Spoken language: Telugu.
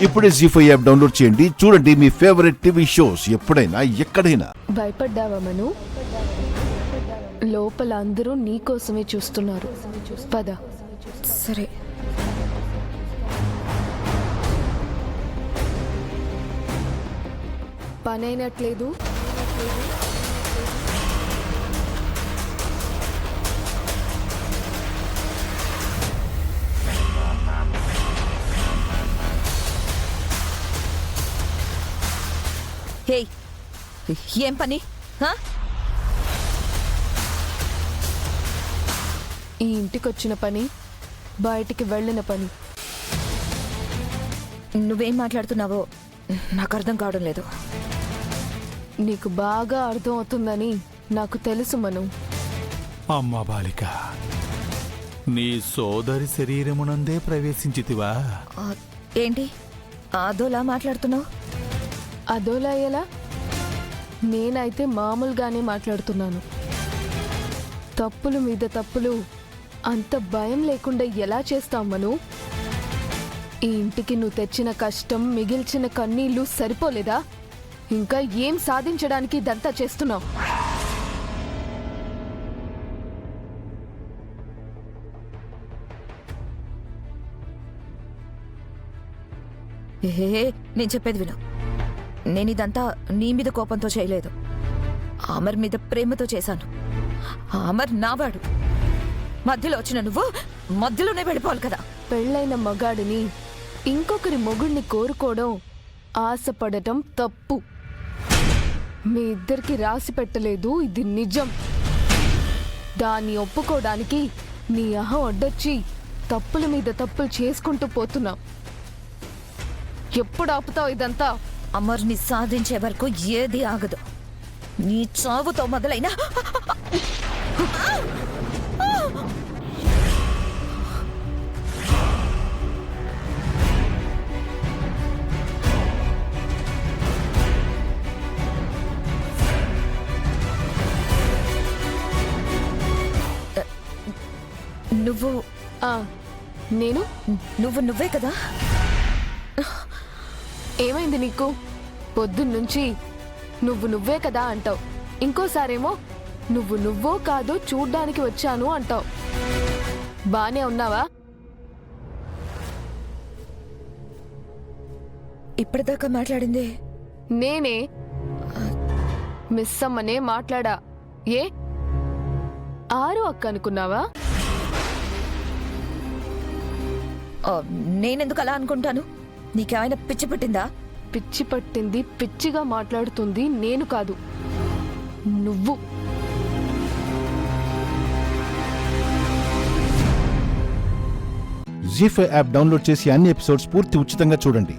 ఇప్పుడే జీ5 యాప్ డౌన్లోడ్ చేయండి. చూడండి మీ ఫేవరెట్ టీవీ షోస్ ఎప్పుడైనా ఎక్కడైనా. భయపడ్డావా మను? లోపల అందరూ నీకోసమే చూస్తున్నారు. పద. సరే. పనైనట్లేదు. హే, ఏం పని? ఈ ఇంటికొచ్చిన పని, బయటికి వెళ్ళిన పని. నువ్వేం మాట్లాడుతున్నావో నాకు అర్థం కావడం లేదు. నీకు బాగా అర్థం అవుతుందని నాకు తెలుసు మను. అమ్మ బాలిక, నీ సోదరి శరీరమునందే ప్రవేశించితివా? ఏంటి అదోలా మాట్లాడుతున్నావు? అదోలా ఎలా? నేనైతే మామూలుగానే మాట్లాడుతున్నాను. తప్పుల మీద తప్పులు అంత భయం లేకుండా ఎలా చేస్తావు మను? ఈ ఇంటికి నువ్వు తెచ్చిన కష్టం, మిగిల్చిన కన్నీళ్లు సరిపోలేదా? ఇంకా ఏం సాధించడానికి ఇదంతా చేస్తున్నావు? ఏ, నేను చెప్పేది విను. నేను ఇదంతా నీ మీద కోపంతో చేయలేదు. అమర్ మీద ప్రేమతో చేశాను. అమర్ నావాడు. మధ్యలో వచ్చిన నువ్వు మధ్యలోనే వెళ్ళిపోవాలి కదా. పెళ్ళైన మగాడిని ఇంకొకరి మొగుడిని కోరుకోవడం, ఆశపడటం తప్పు. మీ ఇద్దరికి రాసి పెట్టలేదు, ఇది నిజం. దాన్ని ఒప్పుకోవడానికి నీ అహం అడ్డొచ్చి తప్పుల మీద తప్పులు చేసుకుంటూ పోతున్నావు. ఎప్పుడు ఆపుతావు ఇదంతా? అమర్ని సాధించే వరకు ఏది ఆగదు. నీ చావుతో మొదలైన నువ్వు నేను నువ్వే కదా? ఏమైంది నీకు? పొద్దున్నుంచి నువ్వే కదా అంటావు, ఇంకోసారేమో నువ్వో కాదో చూడ్డానికి వచ్చాను అంటావు. బానే ఉన్నావా? ఇప్పటిదాకా మాట్లాడిందే నేనే. మిస్ అమ్మనే మాట్లాడా. ఏ ఆరు అక్క అనుకున్నావా? నేనెందుకు అలా అనుకుంటాను? నీకేమైనా పిచ్చి పట్టిందా? పిచ్చి పట్టింది, పిచ్చిగా మాట్లాడుతుంది నేను కాదు, నువ్వు. జీ5 యాప్ డౌన్లోడ్ చేసి అన్ని ఎపిసోడ్స్ పూర్తి ఉచితంగా చూడండి.